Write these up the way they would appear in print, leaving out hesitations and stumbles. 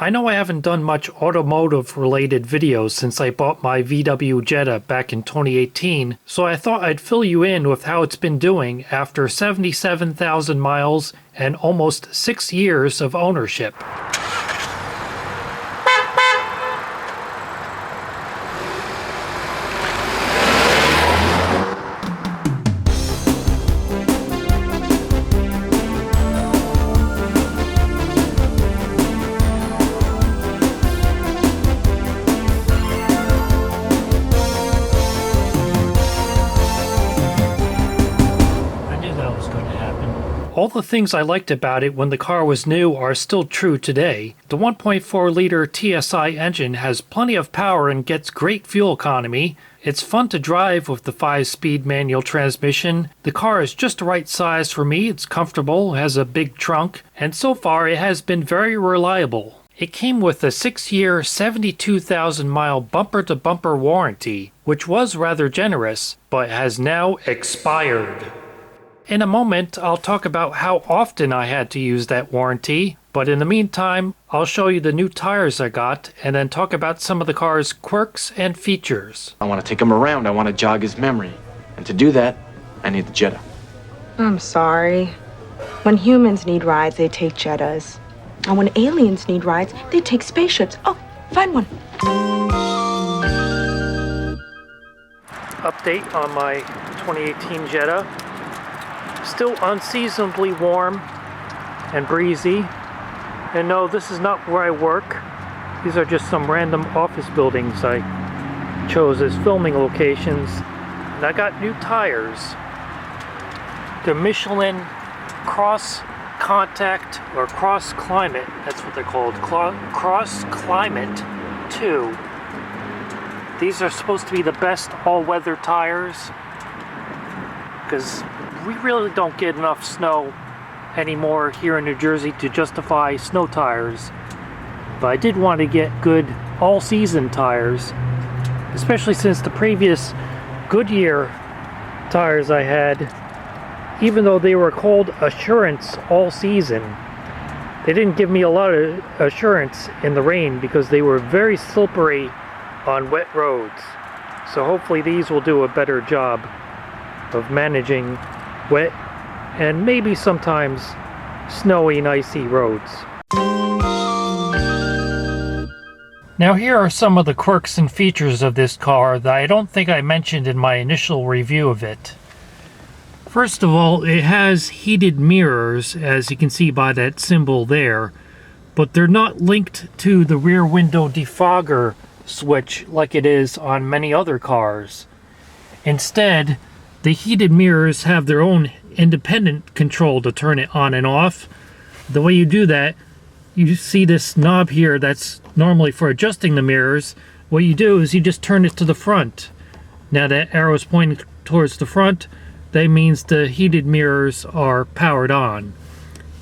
I know I haven't done much automotive related videos since I bought my VW Jetta back in 2018, so I thought I'd fill you in with how it's been doing after 77,000 miles and almost 6 years of ownership. All the things I liked about it when the car was new are still true today. The 1.4-liter TSI engine has plenty of power and gets great fuel economy. It's fun to drive with the 5-speed manual transmission. The car is just the right size for me. It's comfortable, has a big trunk, and so far it has been very reliable. It came with a 6-year, 72,000-mile bumper-to-bumper warranty, which was rather generous, but has now expired. In a moment, I'll talk about how often I had to use that warranty, but in the meantime, I'll show you the new tires I got and then talk about some of the car's quirks and features. I want to take him around. I want to jog his memory. And to do that, I need the Jetta. I'm sorry. When humans need rides, they take Jettas. And when aliens need rides, they take spaceships. Oh, find one. Update on my 2018 Jetta. Still unseasonably warm and breezy. And no, this is not where I work. These are just some random office buildings I chose as filming locations. And I got new tires. They're Michelin Cross Contact or Cross Climate. That's what they're called. Cross Climate 2. These are supposed to be the best all-weather tires because we really don't get enough snow anymore here in New Jersey to justify snow tires. But I did want to get good all-season tires, especially since the previous Goodyear tires I had, even though they were called Assurance all season, they didn't give me a lot of assurance in the rain because they were very slippery on wet roads. So hopefully these will do a better job of managing wet and maybe sometimes snowy and icy roads. Now here are some of the quirks and features of this car that I don't think I mentioned in my initial review of it. First of all, it has heated mirrors, as you can see by that symbol there, but they're not linked to the rear window defogger switch like it is on many other cars. Instead, the heated mirrors have their own independent control to turn it on and off. The way you do that, you see this knob here that's normally for adjusting the mirrors. What you do is you just turn it to the front. Now that arrow is pointing towards the front, that means the heated mirrors are powered on.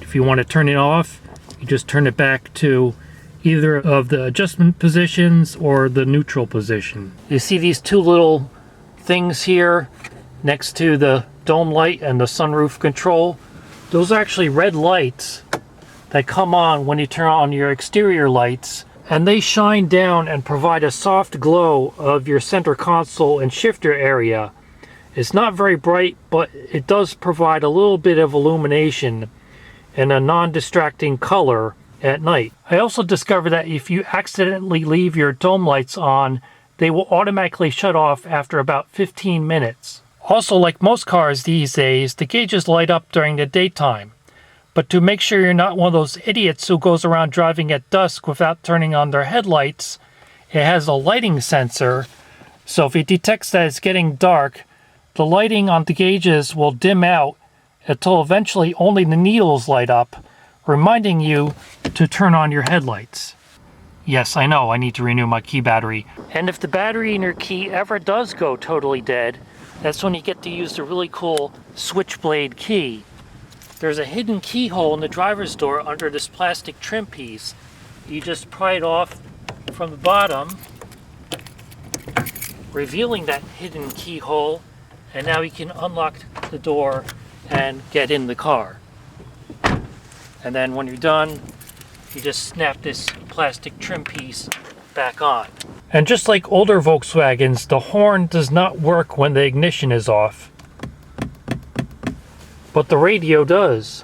If you want to turn it off, you just turn it back to either of the adjustment positions or the neutral position. You see these two little things here next to the dome light and the sunroof control? Those are actually red lights that come on when you turn on your exterior lights, and they shine down and provide a soft glow of your center console and shifter area. It's not very bright, but it does provide a little bit of illumination and a non-distracting color at night. I also discovered that if you accidentally leave your dome lights on, they will automatically shut off after about 15 minutes. Also, like most cars these days, the gauges light up during the daytime. But to make sure you're not one of those idiots who goes around driving at dusk without turning on their headlights, it has a lighting sensor. So if it detects that it's getting dark, the lighting on the gauges will dim out until eventually only the needles light up, reminding you to turn on your headlights. Yes, I know, I need to renew my key battery. And if the battery in your key ever does go totally dead, that's when you get to use the really cool switchblade key. There's a hidden keyhole in the driver's door under this plastic trim piece. You just pry it off from the bottom, revealing that hidden keyhole, and now you can unlock the door and get in the car. And then when you're done, You just snap this plastic trim piece back on. And just like older Volkswagens, the horn does not work when the ignition is off. But the radio does.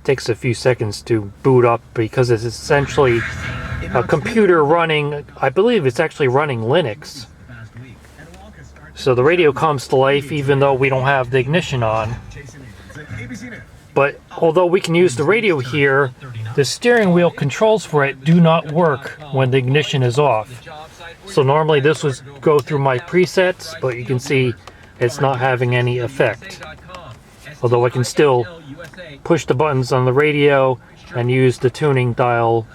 Takes a few seconds to boot up because it's essentially a computer running, I believe it's actually running Linux. So the radio comes to life even though we don't have the ignition on. But although we can use the radio here, the steering wheel controls for it do not work when the ignition is off. So normally this would go through my presets, but you can see it's not having any effect. Although I can still push the buttons on the radio and use the tuning dial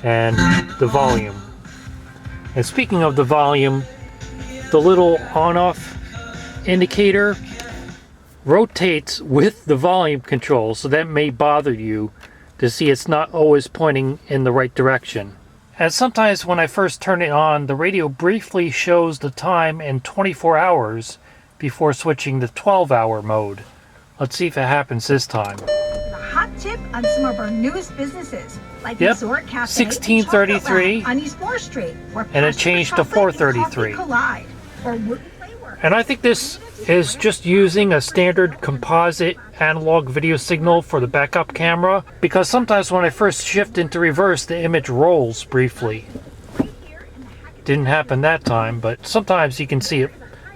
and the volume. And speaking of the volume, the little on-off indicator rotates with the volume control, so that may bother you to see it's not always pointing in the right direction. And sometimes when I first turn it on, the radio briefly shows the time in 24 hours before switching to 12-hour mode. Let's see if it happens this time. A hot tip on some of our newest businesses, like Resort Cafe 16:33 on East 4th Street, and it changed to 4:33. Collide, or Wooden Playwork. And I think this is just using a standard composite analog video signal for the backup camera, because sometimes when I first shift into reverse, the image rolls briefly. Didn't happen that time, but sometimes you can see it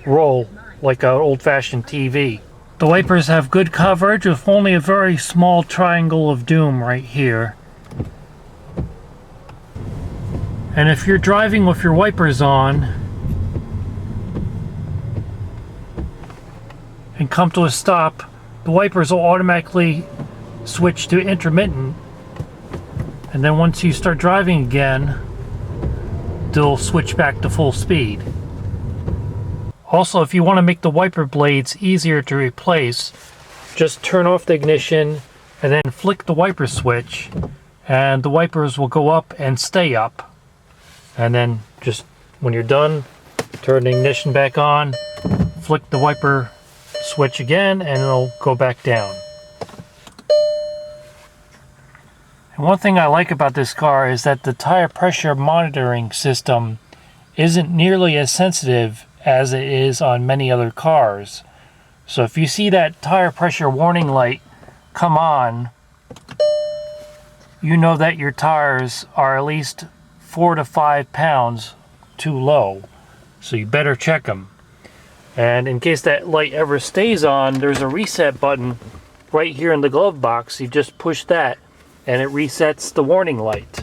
roll like an old-fashioned TV. The wipers have good coverage with only a very small triangle of doom right here. And if you're driving with your wipers on and come to a stop, the wipers will automatically switch to intermittent, and then once you start driving again, they'll switch back to full speed. Also, if you want to make the wiper blades easier to replace, just turn off the ignition and then flick the wiper switch, and the wipers will go up and stay up. And then just when you're done, turn the ignition back on, flick the wiper switch again, and it'll go back down. And one thing I like about this car is that the tire pressure monitoring system isn't nearly as sensitive as it is on many other cars. So if you see that tire pressure warning light come on, you know that your tires are at least 4 to 5 pounds too low. So you better check them. And in case that light ever stays on, there's a reset button right here in the glove box. You just push that and it resets the warning light.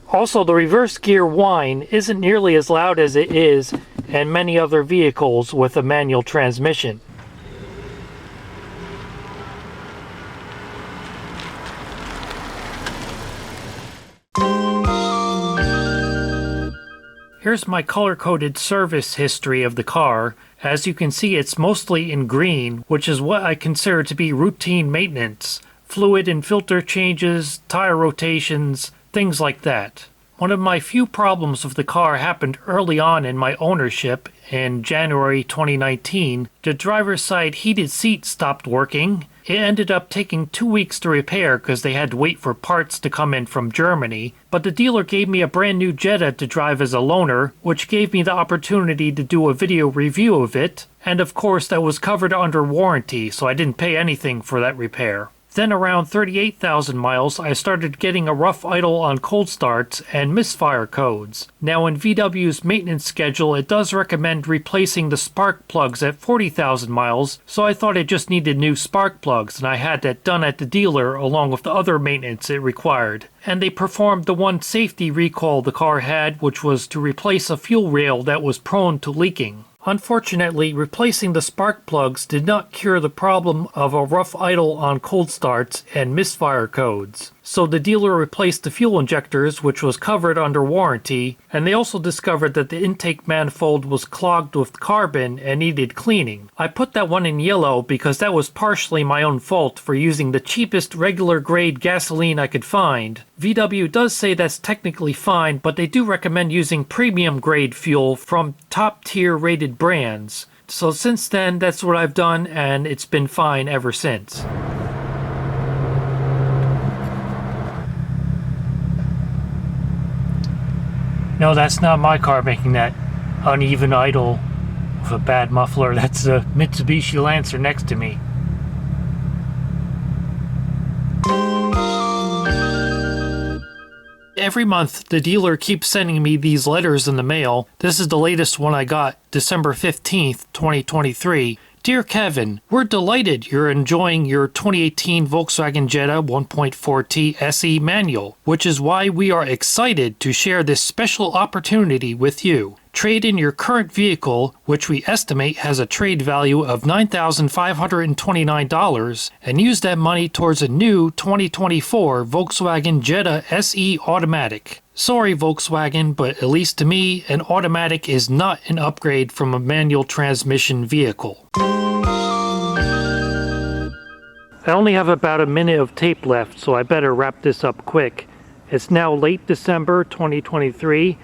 Also, the reverse gear whine isn't nearly as loud as it is in many other vehicles with a manual transmission. Here's my color-coded service history of the car. As you can see, it's mostly in green, which is what I consider to be routine maintenance. Fluid and filter changes, tire rotations, things like that. One of my few problems with the car happened early on in my ownership in January 2019. The driver's side heated seat stopped working. It ended up taking 2 weeks to repair because they had to wait for parts to come in from Germany, but the dealer gave me a brand new Jetta to drive as a loaner, which gave me the opportunity to do a video review of it, and of course that was covered under warranty, so I didn't pay anything for that repair. Then around 38,000 miles, I started getting a rough idle on cold starts and misfire codes. Now in VW's maintenance schedule, it does recommend replacing the spark plugs at 40,000 miles, so I thought it just needed new spark plugs, and I had that done at the dealer along with the other maintenance it required. And they performed the one safety recall the car had, which was to replace a fuel rail that was prone to leaking. Unfortunately, replacing the spark plugs did not cure the problem of a rough idle on cold starts and misfire codes. So the dealer replaced the fuel injectors, which was covered under warranty, and they also discovered that the intake manifold was clogged with carbon and needed cleaning. I put that one in yellow because that was partially my own fault for using the cheapest regular grade gasoline I could find. VW does say that's technically fine, but they do recommend using premium grade fuel from top tier rated brands. So since then, that's what I've done, and it's been fine ever since. No, that's not my car making that uneven idle with a bad muffler. That's a Mitsubishi Lancer next to me. Every month, the dealer keeps sending me these letters in the mail. This is the latest one I got, December 15th, 2023. Dear Kevin, we're delighted you're enjoying your 2018 Volkswagen Jetta 1.4T SE manual, which is why we are excited to share this special opportunity with you. Trade in your current vehicle, which we estimate has a trade value of $9,529, and use that money towards a new 2024 Volkswagen Jetta SE Automatic. Sorry Volkswagen, but at least to me, an automatic is not an upgrade from a manual transmission vehicle. I only have about a minute of tape left, so I better wrap this up quick. It's now late December 2023.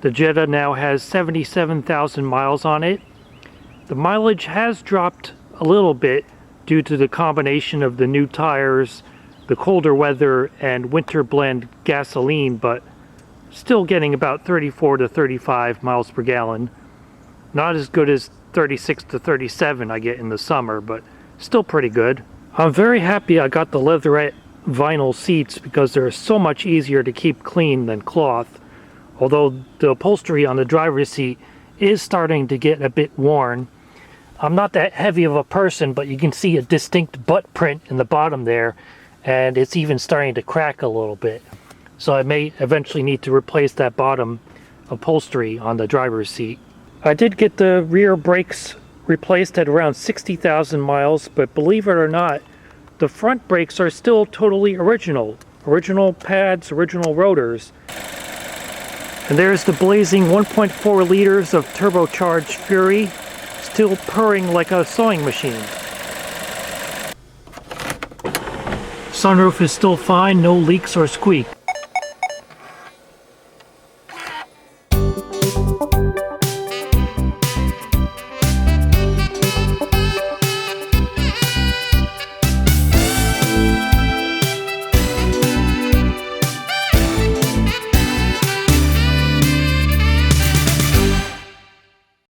The Jetta now has 77,000 miles on it. The mileage has dropped a little bit due to the combination of the new tires, the colder weather, and winter blend gasoline, but still getting about 34 to 35 miles per gallon. Not as good as 36 to 37 I get in the summer, but still pretty good. I'm very happy I got the leatherette vinyl seats because they're so much easier to keep clean than cloth. Although the upholstery on the driver's seat is starting to get a bit worn. I'm not that heavy of a person, but you can see a distinct butt print in the bottom there, and it's even starting to crack a little bit. So I may eventually need to replace that bottom upholstery on the driver's seat. I did get the rear brakes replaced at around 60,000 miles, but believe it or not, the front brakes are still totally original. Original pads, original rotors. And there's the blazing 1.4 liters of turbocharged Fury, still purring like a sewing machine. Sunroof is still fine, no leaks or squeak.